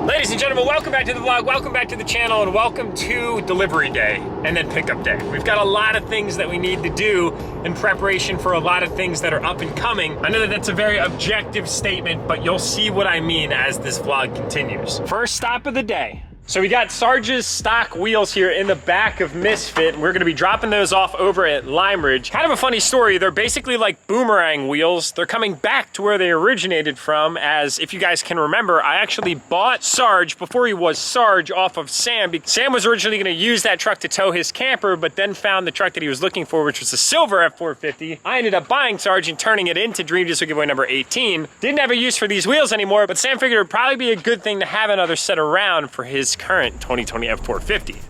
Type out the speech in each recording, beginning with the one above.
Ladies and gentlemen, welcome back to the vlog, welcome back to the channel, and welcome to delivery day and then pickup day. We've got a lot of things that we need to do in preparation for a lot of things that are up and coming. I know that that's a very objective statement, but you'll see what I mean as this vlog continues. First stop of the day. So we got Sarge's stock wheels here in the back of Misfit, and we're gonna be dropping those off over at Lime Ridge. Kind of a funny story, they're basically like boomerang wheels. They're coming back to where they originated from, as if you guys can remember, I actually bought Sarge before he was Sarge off of Sam. Sam was originally gonna use that truck to tow his camper, but then found the truck that he was looking for, which was a silver F450. I ended up buying Sarge and turning it into Dream Diesel giveaway number 18. Didn't have a use for these wheels anymore, but Sam figured it would probably be a good thing to have another set around for his current 2020 F450.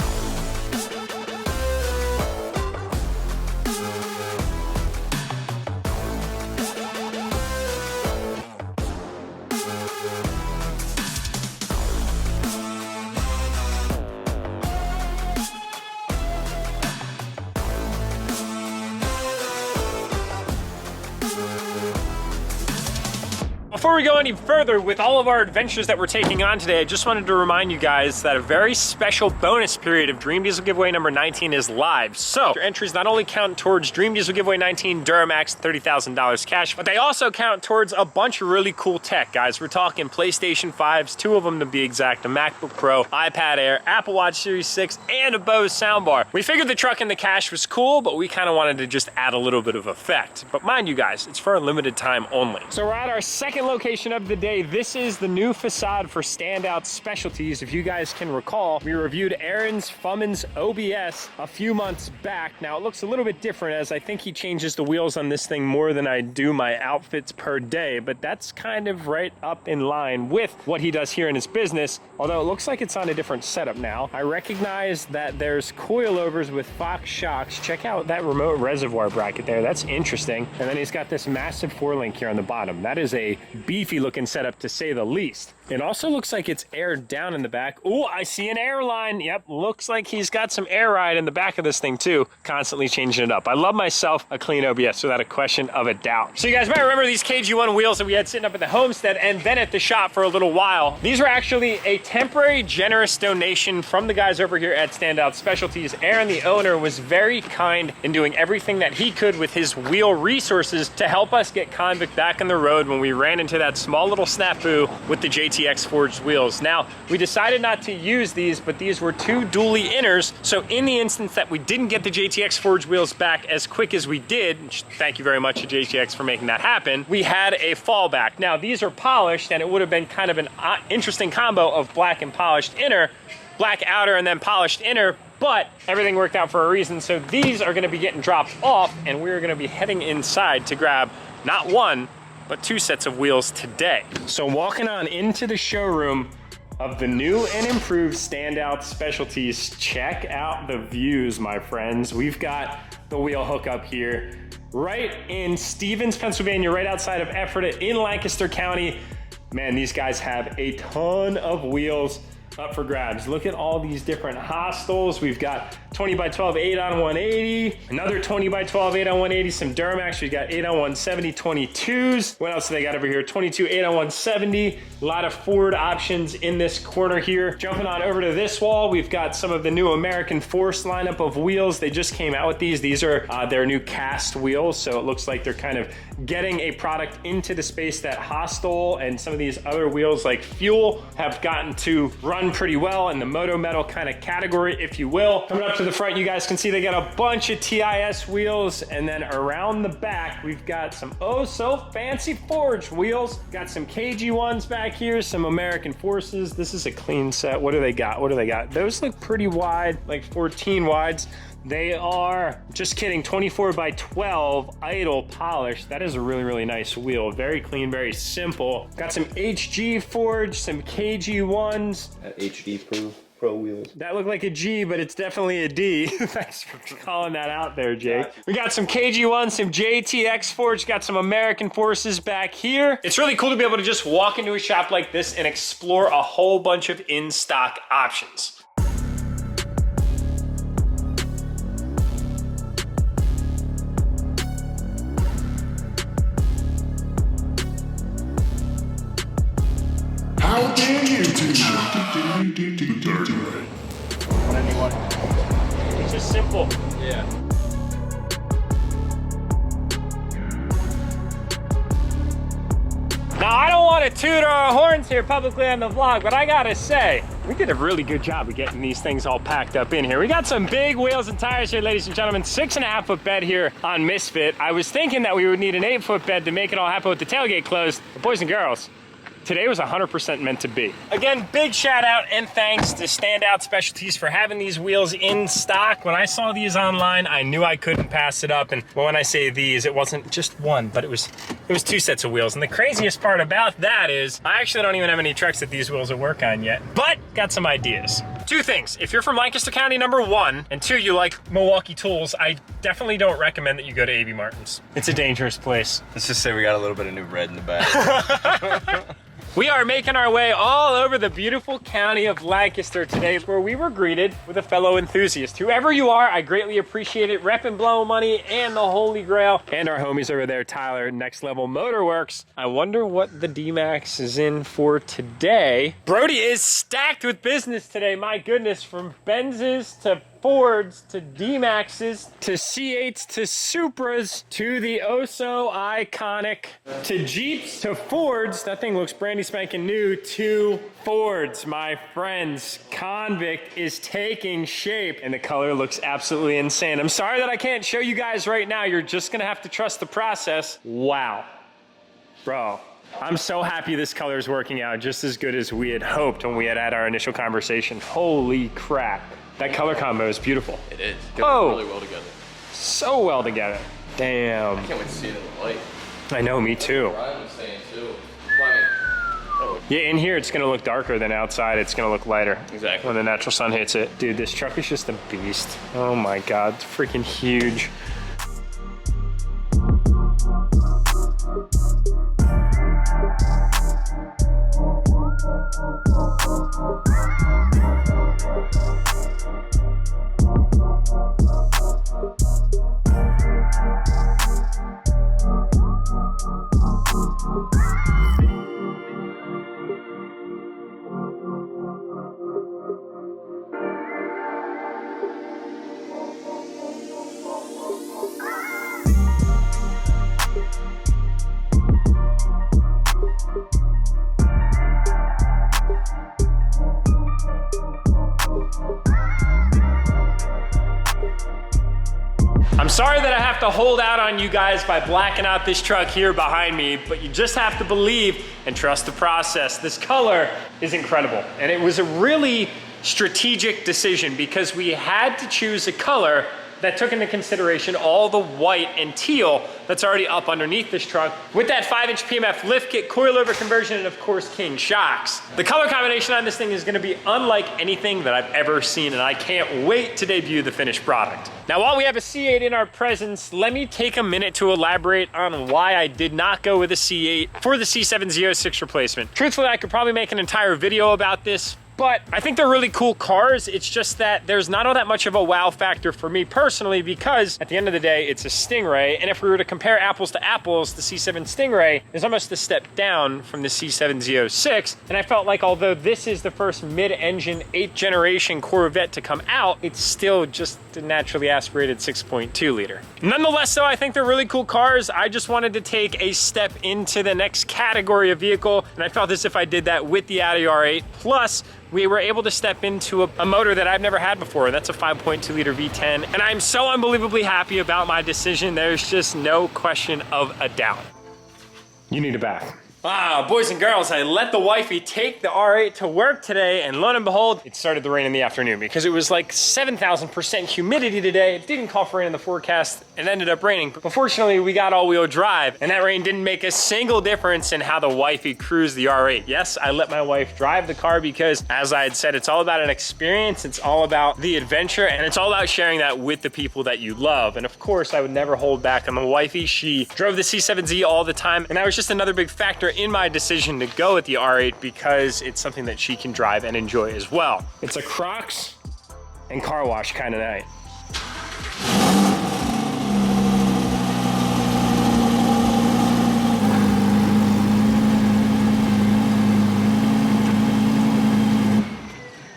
Before we go any further with all of our adventures that we're taking on today, I just wanted to remind you guys that a very special bonus period of Dream Diesel giveaway number 19 is live. So your entries not only count towards Dream Diesel giveaway 19 DURTYMAX $30,000 cash, but they also count towards a bunch of really cool tech, guys. We're talking PlayStation 5s, 2 of them to be exact, a MacBook Pro, iPad Air, Apple Watch Series 6, and a Bose soundbar. We figured the truck and the cash was cool, but we kind of wanted to just add a little bit of effect. But mind you guys, it's for a limited time only. So we're at our second location of the day. This is the new facade for Standout Specialties. If you guys can recall, we reviewed Aaron's Fumman's OBS a few months back. Now it looks a little bit different, as I think he changes the wheels on this thing more than I do my outfits per day, but that's kind of right up in line with what he does here in his business, although it looks like it's on a different setup now. I recognize that there's coilovers with Fox shocks. Check out that remote reservoir bracket there. That's interesting. And then he's got this massive 4-link here on the bottom. That is a beefy looking setup, to say the least. It also looks like it's aired down in the back. Oh, I see an air line. Yep, looks like he's got some air ride in the back of this thing too, constantly changing it up. I love myself a clean OBS without a question of a doubt. So you guys might remember these KG1 wheels that we had sitting up at the homestead and then at the shop for a little while. These were actually a temporary generous donation from the guys over here at Standout Specialties. Aaron, the owner, was very kind in doing everything that he could with his wheel resources to help us get Convict back on the road when we ran into that small little snafu with the JTX forged wheels. Now, we decided not to use these, but these were 2 dually inners. So in the instance that we didn't get the JTX forged wheels back as quick as we did, thank you very much to JTX for making that happen, we had a fallback. Now, these are polished, and it would have been kind of an interesting combo of black and polished inner, black outer and then polished inner, but everything worked out for a reason. So these are gonna be getting dropped off, and we're gonna be heading inside to grab not 1, but 2 sets of wheels today. So walking on into the showroom of the new and improved Standout Specialties. Check out the views, my friends. We've got the wheel hookup here right in Stevens, Pennsylvania, right outside of Ephrata in Lancaster County. Man, these guys have a ton of wheels up for grabs. Look at all these different Hostiles. We've got 20x12 8 on 180, another 20x12 8 on 180, some DURTYMAX. We've got 8 on 170 22s. What else do they got over here? 22 8 on 170. A lot of Ford options in this corner here. Jumping on over to this wall, we've got some of the new American Force lineup of wheels. They just came out with these. These are their new cast wheels, so it looks like they're kind of getting a product into the space that Hostile and some of these other wheels like Fuel have gotten to run pretty well in the Moto Metal kind of category, if you will. Coming up to the front, you guys can see they got a bunch of TIS wheels, and then around the back, we've got some oh so fancy forged wheels. Got some KG1s back here, some American Forces. This is a clean set. What do they got? What do they got? Those look pretty wide, like 14 wides. They are, just kidding, 24x12 idle polished. That is a really, really nice wheel. Very clean, very simple. Got some HG forged, some KG1s. HD Pro wheels. That looked like a G, but it's definitely a D. Thanks for calling that out there, Jake. We got some KG1, some JTX forged, got some American Forces back here. It's really cool to be able to just walk into a shop like this and explore a whole bunch of in-stock options. How dare you two? anyone. It's just simple. Yeah. Now, I don't want to toot our horns here publicly on the vlog, but I gotta say, we did a really good job of getting these things all packed up in here. We got some big wheels and tires here, ladies and gentlemen. 6.5 foot bed here on Misfit. I was thinking that we would need an 8 foot bed to make it all happen with the tailgate closed. But boys and girls, today was 100% meant to be. Again, big shout out and thanks to Standout Specialties for having these wheels in stock. When I saw these online, I knew I couldn't pass it up. And when I say these, it wasn't just one, but it was 2 sets of wheels. And the craziest part about that is I actually don't even have any trucks that these wheels will work on yet, but got some ideas. 2 things. If you're from Lancaster County, number 1, and 2, you like Milwaukee tools, I definitely don't recommend that you go to A.B. Martin's. It's a dangerous place. Let's just say we got a little bit of new red in the back. We are making our way all over the beautiful county of Lancaster today, where we were greeted with a fellow enthusiast. Whoever you are, I greatly appreciate it. Reppin' Blow Money and the Holy Grail. And our homies over there, Tyler, Next Level Motorworks. I wonder what the DURTYMAX is in for today. Brody is stacked with business today, my goodness, from Benz's to Fords to D-Maxes to C8s to Supras to the oh-so iconic to Jeeps to Fords. That thing looks brandy spanking new to Fords, my friends. Convict is taking shape and the color looks absolutely insane. I'm sorry that I can't show you guys right now. You're just gonna have to trust the process. Wow, bro. I'm so happy this color is working out just as good as we had hoped when we had our initial conversation. Holy crap. That color combo is beautiful. It is. Oh, really well together. So well together. Damn. I can't wait to see it in the light. I know, me too. Ryan was saying too. Yeah, in here it's gonna look darker than outside. It's gonna look lighter. Exactly. When the natural sun hits it. Dude, this truck is just a beast. Oh my God, it's freaking huge. I'm sorry that I have to hold out on you guys by blacking out this truck here behind me, but you just have to believe and trust the process. This color is incredible, and it was a really strategic decision because we had to choose a color that took into consideration all the white and teal that's already up underneath this truck with that 5-inch PMF lift kit, coilover conversion, and of course, King shocks. The color combination on this thing is gonna be unlike anything that I've ever seen, and I can't wait to debut the finished product. Now, while we have a C8 in our presence, let me take a minute to elaborate on why I did not go with a C8 for the C7 Z06 replacement. Truthfully, I could probably make an entire video about this, but I think they're really cool cars. It's just that there's not all that much of a wow factor for me personally, because at the end of the day, it's a Stingray. And if we were to compare apples to apples, the C7 Stingray is almost a step down from the C7 Z06. And I felt like although this is the first mid-engine 8th generation Corvette to come out, it's still just a naturally aspirated 6.2 liter. Nonetheless, though, I think they're really cool cars. I just wanted to take a step into the next category of vehicle. And I felt as if I did that with the Audi R8. Plus, we were able to step into a motor that I've never had before, and that's a 5.2 liter V10. And I'm so unbelievably happy about my decision. There's just no question of a doubt. You need a bath. Ah, boys and girls, I let the wifey take the R8 to work today, and lo and behold, it started to rain in the afternoon because it was like 7,000% humidity today. It didn't call for rain in the forecast. It ended up raining, but fortunately, we got all-wheel drive, and that rain didn't make a single difference in how the wifey cruised the R8. Yes, I let my wife drive the car because, as I had said, it's all about an experience, it's all about the adventure, and it's all about sharing that with the people that you love. And of course, I would never hold back on the wifey. She drove the C7Z all the time, and that was just another big factor in my decision to go with the R8 because it's something that she can drive and enjoy as well. It's a Crocs and car wash kind of night.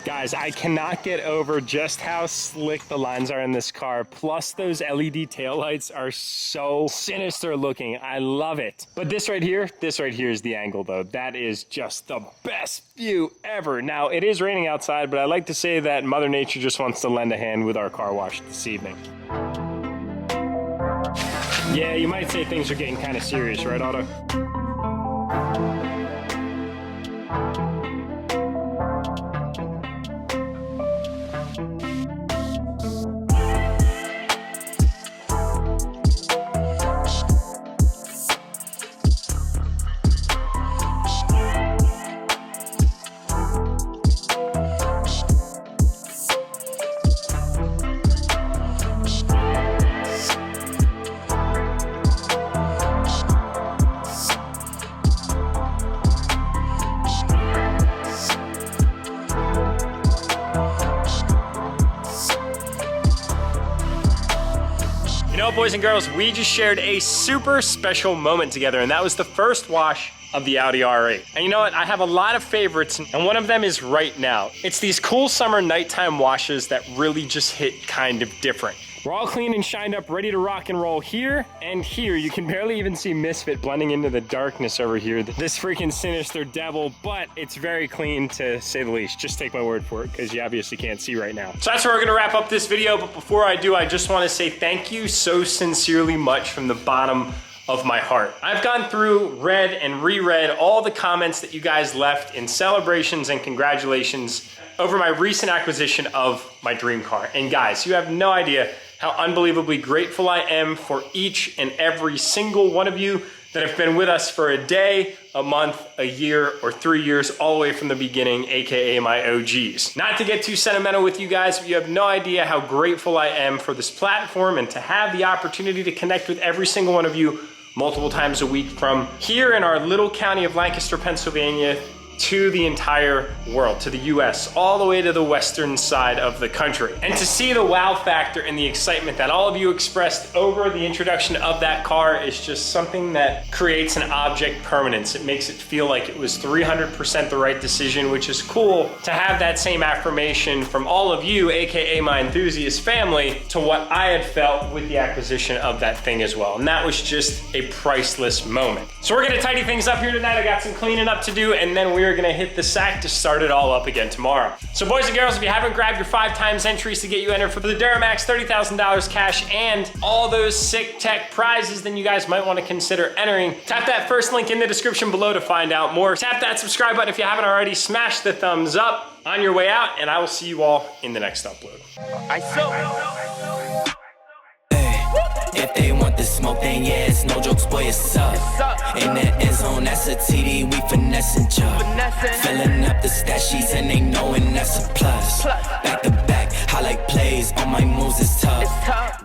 Guys, Guys, I cannot get over just how slick the lines are in this car. Plus those LED taillights are so sinister looking. I love it. But this right here is the angle though. That is just the best view ever. Now it is raining outside, but I like to say that Mother Nature just wants to lend a hand with our car wash this evening. Yeah, you might say things are getting kind of serious, right, Otto? You know, boys and girls, we just shared a super special moment together, and that was the first wash of the Audi R8. And you know what? I have a lot of favorites, and one of them is right now. It's these cool summer nighttime washes that really just hit kind of different. We're all clean and shined up, ready to rock and roll here and here. You can barely even see Misfit blending into the darkness over here. This freaking sinister devil, but it's very clean to say the least. Just take my word for it, because you obviously can't see right now. So that's where we're gonna wrap up this video, but before I do, I just wanna say thank you so sincerely much from the bottom of my heart. I've gone through, read, and reread all the comments that you guys left in celebrations and congratulations over my recent acquisition of my dream car. And guys, you have no idea how unbelievably grateful I am for each and every single one of you that have been with us for a day, a month, a year, or 3 years, all the way from the beginning, AKA my OGs. Not to get too sentimental with you guys, but you have no idea how grateful I am for this platform and to have the opportunity to connect with every single one of you multiple times a week from here in our little county of Lancaster, Pennsylvania, to the entire world, to the US, all the way to the western side of the country. And to see the wow factor and the excitement that all of you expressed over the introduction of that car is just something that creates an object permanence. It makes it feel like it was 300% the right decision, which is cool to have that same affirmation from all of you, AKA my enthusiast family, to what I had felt with the acquisition of that thing as well. And that was just a priceless moment. So we're gonna tidy things up here tonight. I got some cleaning up to do, and then we're gonna hit the sack to start it all up again tomorrow. So boys and girls, if you haven't grabbed your 5 times entries to get you entered for the DURTYMAX $30,000 cash and all those sick tech prizes, then you guys might wanna consider entering. Tap that first link in the description below to find out more. Tap that subscribe button if you haven't already. Smash the thumbs up on your way out, and I will see you all in the next upload. If they want the smoke, then yeah, it's no jokes, boy, it's up. In the end zone, that's a TD, we finessing job. Filling up the stat sheets and they knowing that's a plus. Back to back, highlight plays on my moves, it's tough.